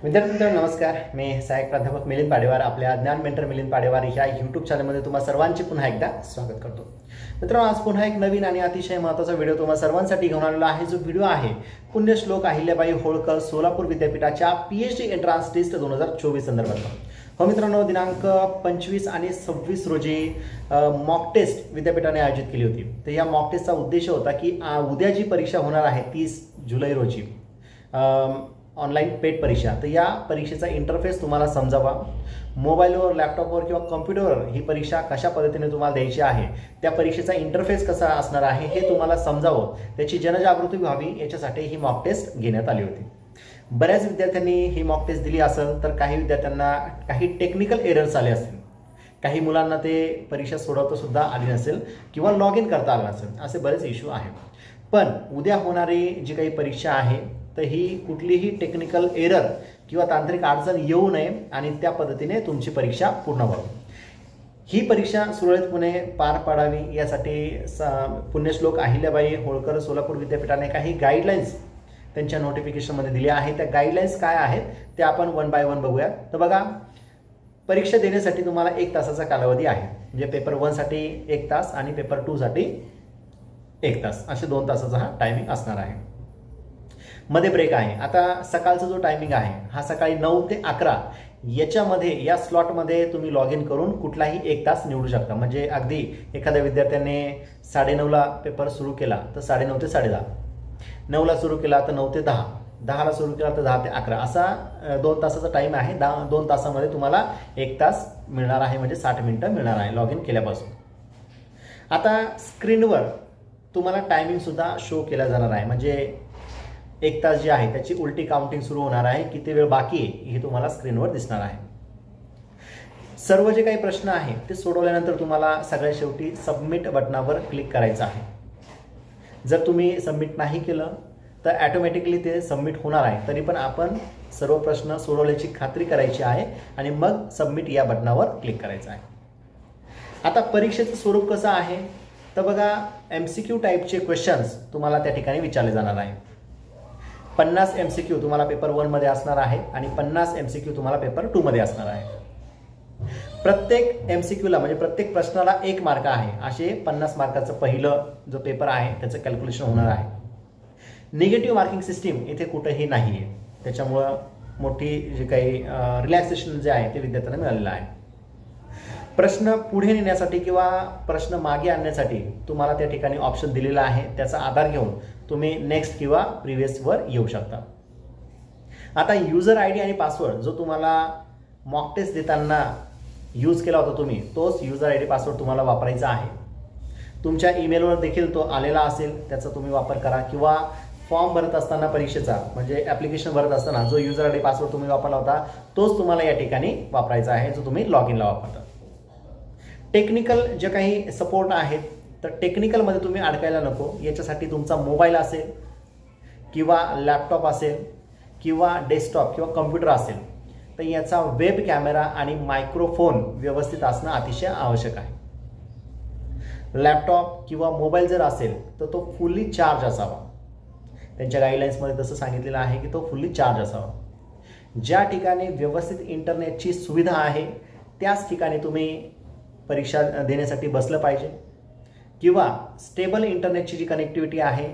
विद्यार्थी मित्रांनो नमस्कार. मी सहाय्यक प्राध्यापक मिलिंद पाडेवार आपल्या ज्ञान मेंटर मिलिंद पाडेवार ह्या यूट्यूब चॅनलमध्ये तुम्हा सर्वांचे पुन्हा एकदा स्वागत करतो. मित्रांनो, आज पुन्हा एक नवीन आणि अतिशय महत्त्वाचा व्हिडिओ तुम्हा सर्वांसाठी घेऊन आलेला आहे. जो व्हिडिओ आहे पुण्यश्लोक अहिल्याबाई होळकर सोलापूर विद्यापीठाच्या PhD एंट्रान्स टेस्ट 2024 संदर्भात. हो मित्रांनो, दिनांक 25 आणि 26 रोजी मॉक टेस्ट विद्यापीठाने आयोजित केली होती. तर या मॉक टेस्टचा उद्देश होता की उद्या जी परीक्षा होणार आहे 30 जुलै रोजी ऑनलाईन पेट परीक्षा, तर या परीक्षेचा इंटरफेस तुम्हाला समजावा. मोबाईलवर, लॅपटॉपवर किंवा कॉम्प्युटरवर ही परीक्षा कशा पद्धतीने तुम्हाला द्यायची आहे, त्या परीक्षेचा इंटरफेस कसा असणार आहे हे तुम्हाला समजावं, त्याची जनजागृती व्हावी याच्यासाठी ही मॉक टेस्ट घेण्यात आली होती. बऱ्याच विद्यार्थ्यांनी ही मॉक टेस्ट दिली असेल, तर काही विद्यार्थ्यांना काही टेक्निकल एरर्स आले असतील, काही मुलांना ते परीक्षा सोडवता सुद्धा आली नसेल किंवा लॉग इन करता आलं नसेल, असे बरेच इश्यू आहेत. पण उद्या होणारी जी काही परीक्षा आहे तर ही कुठलीही टेक्निकल एरर किंवा तांत्रिक अडचण येऊ नये आणि त्या पद्धतीने तुमची परीक्षा पूर्ण व्हावी. ही परीक्षा सुरळीतपणे पार पाडावी यासाठी पुण्यश्लोक अहिल्याबाई होळकर सोलापूर विद्यापीठाने काही गाईडलाईन्स त्यांच्या नोटिफिकेशनमध्ये दिल्या आहेत. त्या गाईडलाईन्स काय आहेत ते आपण वन बाय वन बघूया. तर बघा, परीक्षा देण्यासाठी तुम्हाला 1 तासाचा कालावधी आहे. म्हणजे पेपर 1 साठी 1 तास आणि पेपर 2 साठी 1 तास, असे 2 तासाचा हा टायमिंग असणार आहे. मध्ये ब्रेक आहे. आता सकाळचा जो टायमिंग आहे हा सकाळी 9 ते 11 याच्यामध्ये, या स्लॉटमध्ये तुम्ही लॉग इन करून कुठलाही 1 तास निवडू शकता. म्हणजे अगदी एखाद्या विद्यार्थ्याने 9:30ला पेपर सुरू केला तर 9:30 ते 10:30, 9ला सुरू केला तर 9 ते 10, 10ला सुरू केला तर 10 ते 11, असा 2 तासाचा टाईम आहे. 2 तासामध्ये तुम्हाला 1 तास मिळणार आहे, म्हणजे 60 मिनिटं मिळणार आहे लॉग इन केल्यापासून. आता स्क्रीनवर तुम्हाला टायमिंग सुद्धा शो केला जाणार आहे. म्हणजे 1 तास जे आहे त्याची उलटी काउंटिंग सुरू होणार आहे. किती वेळ बाकी आहे हे तुम्हाला स्क्रीनवर दिसणार आहे. सर्व जे काही प्रश्न आहे ते सोडवल्यानंतर तुम्हाला सगळ्यात शेवटी सबमिट बटनावर क्लिक करायचं आहे. जर तुम्ही सबमिट नाही केलं तर ॲटोमॅटिकली ते सबमिट होणार आहे. तरी पण आपण सर्व प्रश्न सोडवल्याची खात्री करायची आहे आणि मग सबमिट या बटनावर क्लिक करायचं आहे. आता परीक्षेचं स्वरूप कसं आहे तर बघा, MCQ टाईपचे क्वेश्चन्स तुम्हाला त्या ठिकाणी विचारले जाणार आहे. 50 MCQ तुम्हाला पेपर 1 मध्ये असणार आहे आणि 50 MCQ तुम्हाला पेपर 2 मध्ये असणार आहे. प्रत्येक MCQला म्हणजे प्रत्येक प्रश्नाला 1 मार्क आहे. असे 50 मार्काचं पहिलं जो पेपर आहे त्याचं कॅल्क्युलेशन होणार आहे. निगेटिव्ह मार्किंग सिस्टीम इथे कुठेही नाही आहे. त्याच्यामुळं मोठी जी काही रिलॅक्सेशन जे आहे ते विद्यार्थ्यांना मिळालेलं आहे. प्रश्न पुढे नेण्यासाठी किंवा प्रश्न मागे आणण्यासाठी तुम्हाला त्या ठिकाणी ऑप्शन दिलेला आहे. त्याचा आधार घेऊन तुम्ही नेक्स्ट किंवा प्रिव्हियसवर येऊ शकता. आता युजर ID आणि पासवर्ड जो तुम्हाला मॉक टेस्ट देताना यूज केला होता तुम्ही, तोच युजर ID पासवर्ड तुम्हाला वापरायचा आहे. तुमच्या ईमेलवर देखील तो आलेला असेल, त्याचा तुम्ही वापर करा. किंवा फॉर्म भरत असताना परीक्षेचा म्हणजे ॲप्लिकेशन भरत असताना जो युजर ID पासवर्ड तुम्ही वापरला होता तोच तुम्हाला या ठिकाणी वापरायचा आहे, जो तुम्ही लॉग इनला वापरता. टेक्निकल जे काही सपोर्ट आहेत तर टेक्निकलमध्ये तुम्ही अडकायला नको. याच्यासाठी तुमचा मोबाईल असेल किंवा लॅपटॉप असेल किंवा डेस्कटॉप किंवा कम्प्युटर असेल तर याचा वेब कॅमेरा आणि मायक्रोफोन व्यवस्थित असणं अतिशय आवश्यक आहे. लॅपटॉप किंवा मोबाईल जर असेल तर तो फुल्ली चार्ज असावा. त्यांच्या गाईडलाईन्समध्ये तसं सांगितलेलं आहे की तो फुल्ली चार्ज असावा. ज्या ठिकाणी व्यवस्थित इंटरनेटची सुविधा आहे त्याच ठिकाणी तुम्ही परीक्षा देण्यासाठी बसलं पाहिजे. किंवा स्टेबल इंटरनेटची जी कनेक्टिव्हिटी आहे,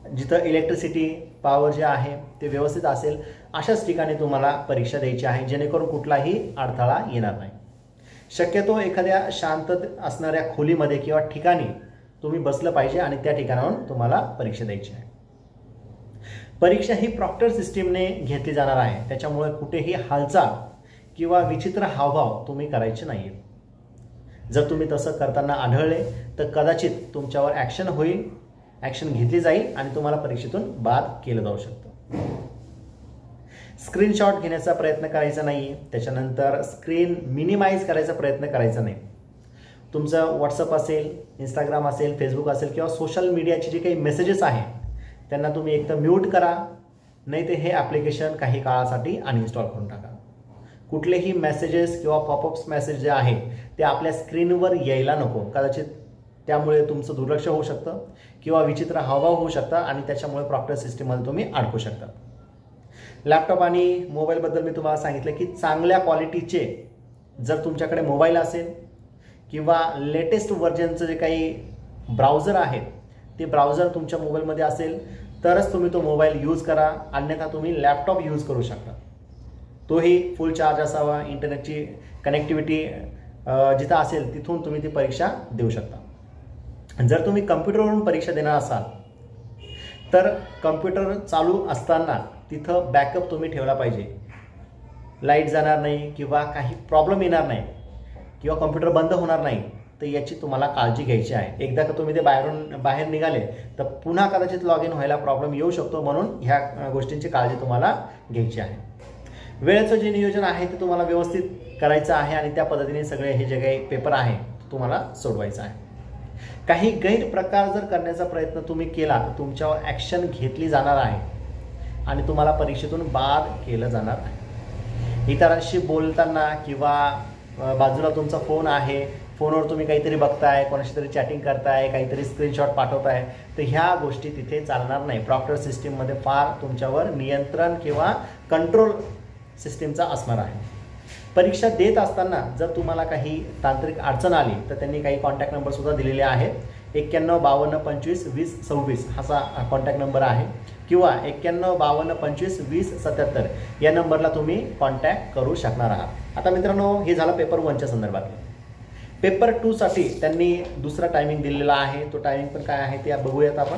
जिथं इलेक्ट्रिसिटी पॉवर जे आहे ते व्यवस्थित असेल, अशाच ठिकाणी तुम्हाला परीक्षा द्यायची आहे, जेणेकरून कुठलाही अडथळा येणार नाही. शक्यतो एखाद्या शांत असणाऱ्या खोलीमध्ये किंवा ठिकाणी तुम्ही बसलं पाहिजे आणि त्या ठिकाणाहून तुम्हाला परीक्षा द्यायची आहे. परीक्षा ही प्रॉक्टर सिस्टीमने घेतली जाणार आहे. त्याच्यामुळे कुठेही हालचाल किंवा विचित्र हावभाव तुम्ही करायचे नाहीत. जर तुम्ही तसं करताना आढळले तर कदाचित तुमच्यावर ॲक्शन होईल, ॲक्शन घेतली जाईल आणि तुम्हाला परीक्षेतून बाद केलं जाऊ शकतं. स्क्रीनशॉट घेण्याचा प्रयत्न करायचा नाही. त्याच्यानंतर स्क्रीन मिनिमाइज करायचा प्रयत्न करायचा नाही. तुमचं व्हॉट्सअप असेल, इंस्टाग्राम असेल, फेसबुक असेल किंवा सोशल मीडियाचे जे काही मेसेजेस आहेत त्यांना तुम्ही एक तर म्यूट करा, नाही तर हे ॲप्लिकेशन काही काळासाठी अनइन्स्टॉल करून टाका. कुठलेही मेसेजेस किंवा पॉपअप्स मेसेज जे आहे ते आपल्या स्क्रीनवर यायला नको. कदाचित त्यामुळे तुमचं दुर्लक्ष होऊ शकतं किंवा विचित्र हावभाव होऊ शकता आणि त्याच्यामुळे प्रॉक्टर सिस्टीममध्ये तुम्ही अडकू शकता. लॅपटॉप आणि मोबाईलबद्दल मी तुम्हाला सांगितलं की चांगल्या क्वालिटीचे जर तुमच्याकडे मोबाईल असेल किंवा लेटेस्ट व्हर्जनचं जे काही ब्राउझर आहे ते ब्राउझर तुमच्या मोबाईलमध्ये असेल तरच तुम्ही तो मोबाईल यूज करा, अन्यथा तुम्ही लॅपटॉप यूज करू शकता. तोही फुल चार्ज असावा, इंटरनेटची कनेक्टिव्हिटी जिथं असेल तिथून तुम्ही ती परीक्षा देऊ शकता. जर तुम्ही कम्प्युटरवरून परीक्षा देणार असाल तर कम्प्युटर चालू असताना तिथं बॅकअप तुम्ही ठेवला पाहिजे. लाईट जाणार नाही किंवा काही प्रॉब्लेम येणार नाही किंवा कम्प्युटर बंद होणार नाही, तर याची तुम्हाला काळजी घ्यायची आहे. एकदा का तुम्ही ते बाहेर निघाले तर पुन्हा कदाचित लॉग इन व्हायला प्रॉब्लेम येऊ शकतो, म्हणून ह्या गोष्टींची काळजी तुम्हाला घ्यायची आहे. वेळेचं जे नियोजन आहे ते तुम्हाला व्यवस्थित करायचं आहे आणि त्या पद्धतीने सगळे हे जे काही पेपर आहे तुम्हाला सोडवायचं आहे. काही गैरप्रकार जर करण्याचा प्रयत्न तुम्ही केला तर तुमच्यावर ॲक्शन घेतली जाणार आहे आणि तुम्हाला परीक्षेतून बाद केलं जाणार आहे. इतरांशी बोलताना किंवा बाजूला तुमचा फोन आहे, फोनवर तुम्ही काहीतरी बघताय, कोणाशी तरी चॅटिंग करताय, काहीतरी स्क्रीनशॉट पाठवताय, तर ह्या गोष्टी तिथे चालणार नाही. प्रॉक्टर सिस्टीममध्ये फार तुमच्यावर नियंत्रण किंवा कंट्रोल सिस्टीमचा असणार आहे. परीक्षा देत असताना जर तुम्हाला काही तांत्रिक अडचण आली तर त्यांनी काही कॉन्टॅक्ट नंबरसुद्धा दिलेले आहेत. 91 52 25 20 26 असा कॉन्टॅक्ट नंबर आहे किंवा 91 52 25 20 77 या नंबरला तुम्ही कॉन्टॅक्ट करू शकणार आहात. आता मित्रांनो, हे झालं पेपर 1च्या संदर्भात. पेपर 2साठी त्यांनी दुसरा टायमिंग दिलेला आहे. तो टायमिंग पण काय आहे ते बघूयात आपण.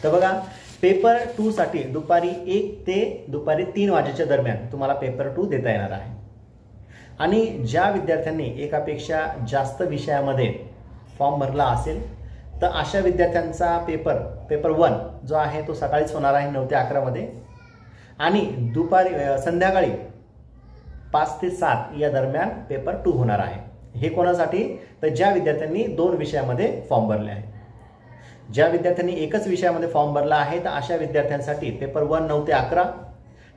तर बघा, पेपर 2साठी दुपारी 1 ते दुपारी 3 वाजेच्या दरम्यान तुम्हाला पेपर 2 देता येणार आहे. आणि ज्या विद्यार्थ्यांनी एकापेक्षा जास्त विषयामध्ये फॉर्म भरला असेल तर अशा विद्यार्थ्यांचा पेपर 1 जो आहे तो सकाळीच होणार आहे 9 ते 11 मध्ये आणि संध्याकाळी 5 ते 7 या दरम्यान पेपर 2 होणार आहे. हे कोणासाठी? तर ज्या विद्यार्थ्यांनी 2 विषयामध्ये फॉर्म भरले आहे. ज्या विद्यार्थ्यांनी एकच विषयामध्ये फॉर्म भरला आहे तर अशा विद्यार्थ्यांसाठी पेपर 1 9 ते 11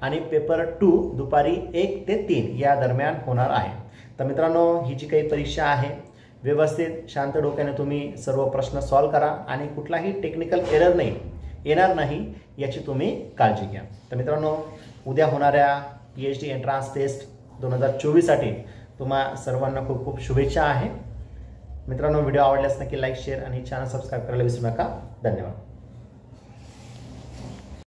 आणि पेपर 2 दुपारी 1 ते 3 या दरम्यान होणार आहे. तर मित्रांनो, ही जी काही परीक्षा आहे व्यवस्थित शांत डोक्याने तुम्ही सर्व प्रश्न सॉल्व करा आणि कुठलाही टेक्निकल एरर येणार नाही याची तुम्ही काळजी घ्या. तर मित्रांनो, उद्या होणाऱ्या PhD एंट्रन्स टेस्ट 2024साठी तुम्हा सर्वांना खूप खूप शुभेच्छा आहे. मित्रांनो, व्हिडिओ आवडल्यास नक्की लाईक, शेअर आणि चॅनल सबस्क्राईब करायला विसरू नका. धन्यवाद.